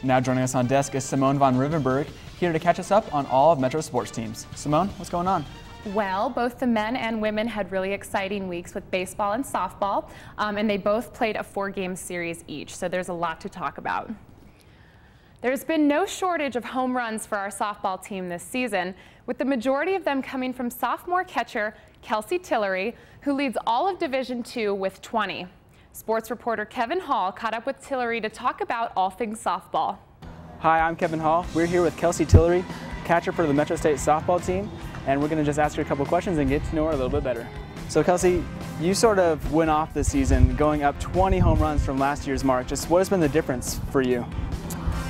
Now joining us on desk is Simone VonRivenburgh, here to catch us up on all of Metro's sports teams. Simone, what's going on? Well, both the men and women had really exciting weeks with baseball and softball, and they both played a 4-game series each, so there's a lot to talk about. There's been no shortage of home runs for our softball team this season, with the majority of them coming from sophomore catcher Kelsey Tillery, who leads all of Division II with 20. Sports reporter Kevin Hall caught up with Tillery to talk about all things softball. Hi, I'm Kevin Hall. We're here with Kelsey Tillery, catcher for the Metro State softball team, and we're going to just ask her a couple questions and get to know her a little bit better. So Kelsey, you sort of went off this season going up 20 home runs from last year's mark. Just what has been the difference for you?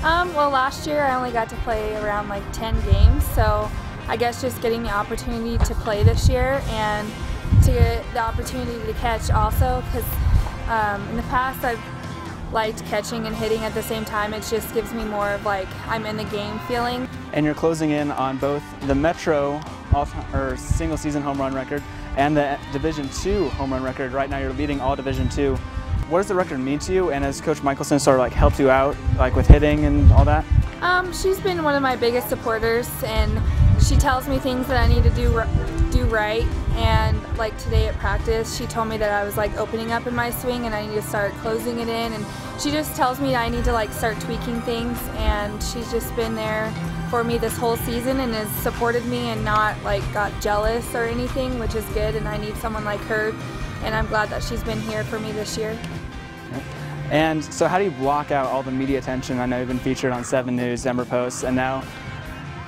Well, last year I only got to play around like 10 games, so I guess just getting the opportunity to play this year and to get the opportunity to catch also, because in the past I've liked catching and hitting at the same time. It just gives me more of like I'm in the game feeling. And you're closing in on both the Metro single season home run record and the Division II home run record. Right now you're leading all Division II. What does the record mean to you, and has Coach Michelson sort of like helped you out like with hitting and all that? She's been one of my biggest supporters, and she tells me things that I need to do right. And like today at practice, she told me that I was like opening up in my swing and I need to start closing it in, and she just tells me I need to like start tweaking things, and she's just been there for me this whole season and has supported me and not like got jealous or anything, which is good, and I need someone like her, and I'm glad that she's been here for me this year. And so how do you block out all the media attention? I know you've been featured on 7 News, Denver Post, and now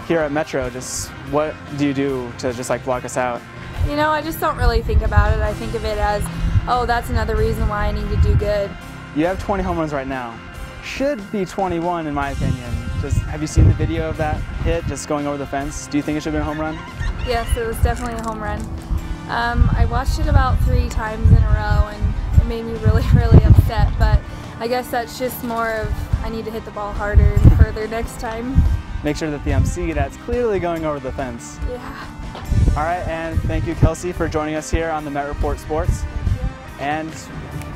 here at Metro, just what do you do to just like block us out? You know, I just don't really think about it. I think of it as, oh, that's another reason why I need to do good. You have 20 home runs right now. Should be 21 in my opinion. Just have you seen the video of that hit just going over the fence? Do you think it should have been a home run? Yes, it was definitely a home run. I watched it about 3 times in a row, and it made me really, really upset, but I guess that's just more of I need to hit the ball harder and further next time. Make sure that the MC that's clearly going over the fence. Yeah. All right, and thank you, Kelsey, for joining us here on the MetReport Sports. And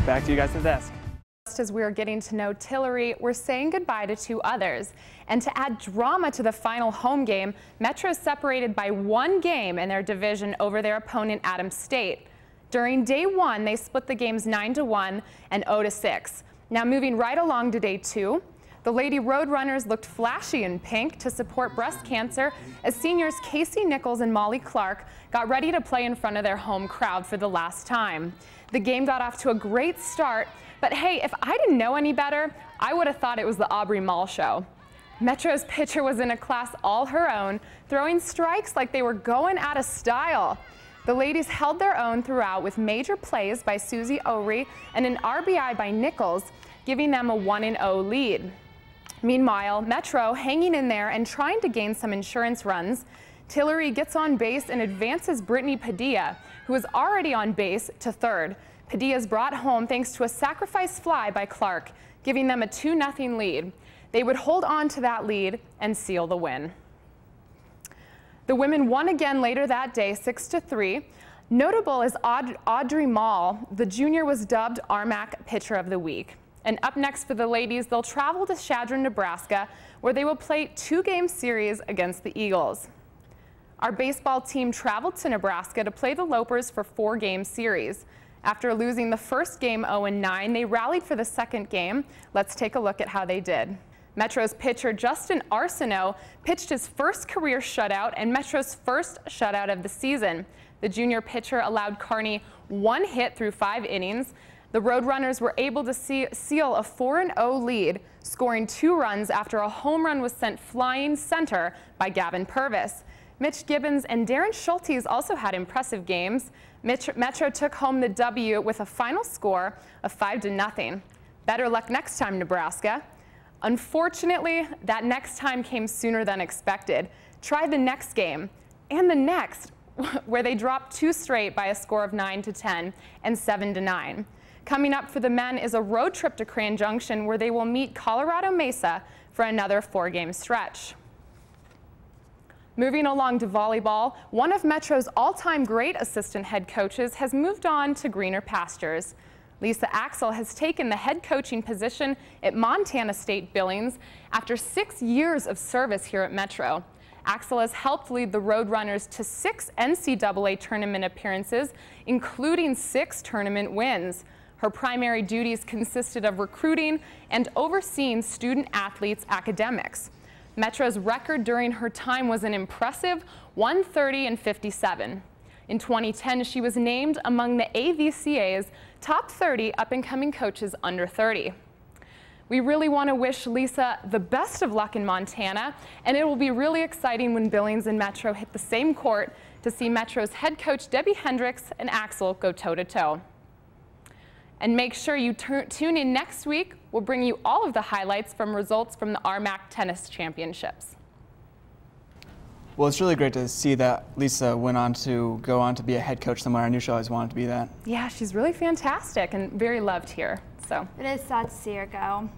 back to you guys at the desk. Just as we are getting to know Tillery, we're saying goodbye to 2 others. And to add drama to the final home game, Metro is separated by 1 game in their division over their opponent, Adams State. During day 1, they split the games 9-1 and 0-6. Now moving right along to day 2, the Lady Roadrunners looked flashy in pink to support breast cancer as seniors Casey Nichols and Molly Clark got ready to play in front of their home crowd for the last time. The game got off to a great start, but hey, if I didn't know any better, I would have thought it was the Aubrey Mall show. Metro's pitcher was in a class all her own, throwing strikes like they were going out of style. The ladies held their own throughout with major plays by Susie Owry and an RBI by Nichols, giving them a 1-0 lead. Meanwhile, Metro hanging in there and trying to gain some insurance runs. Tillery gets on base and advances Brittany Padilla, who is already on base, to third. Padilla's brought home thanks to a sacrifice fly by Clark, giving them a 2-0 lead. They would hold on to that lead and seal the win. The women won again later that day, 6-3. Notable is Audrey Mall. The junior was dubbed RMAC Pitcher of the Week. And up next for the ladies, they'll travel to Chadron, Nebraska, where they will play 2-game series against the Eagles. Our baseball team traveled to Nebraska to play the Lopers for 4-game series. After losing the first game 0-9, they rallied for the second game. Let's take a look at how they did. Metro's pitcher Justin Arsenault pitched his first career shutout and Metro's first shutout of the season. The junior pitcher allowed Kearney 1 hit through 5 innings. The Roadrunners were able to seal a 4-0 lead, scoring 2 runs after a home run was sent flying center by Gavin Purvis. Mitch Gibbons and Darren Schultes also had impressive games. Metro took home the W with a final score of 5-0. Better luck next time, Nebraska. Unfortunately, that next time came sooner than expected. Try the next game and the next, where they dropped 2 straight by a score of 9-10 and 7-9. Coming up for the men is a road trip to Cran Junction, where they will meet Colorado Mesa for another 4-game stretch. Moving along to volleyball, one of Metro's all-time great assistant head coaches has moved on to greener pastures. Lisa Axel has taken the head coaching position at Montana State Billings after 6 years of service here at Metro. Axel has helped lead the Roadrunners to 6 NCAA tournament appearances, including 6 tournament wins. Her primary duties consisted of recruiting and overseeing student athletes' academics. Metro's record during her time was an impressive 130-57. In 2010, she was named among the AVCA's top 30 up-and-coming coaches under 30. We really want to wish Lisa the best of luck in Montana, and it will be really exciting when Billings and Metro hit the same court to see Metro's head coach Debbie Hendricks and Axel go toe-to-toe. And make sure you tune in next week. We'll bring you all of the highlights from results from the RMAC Tennis Championships. Well, it's really great to see that Lisa went on to go on to be a head coach somewhere. I knew she always wanted to be that. Yeah, she's really fantastic and very loved here. So it is sad to see her go.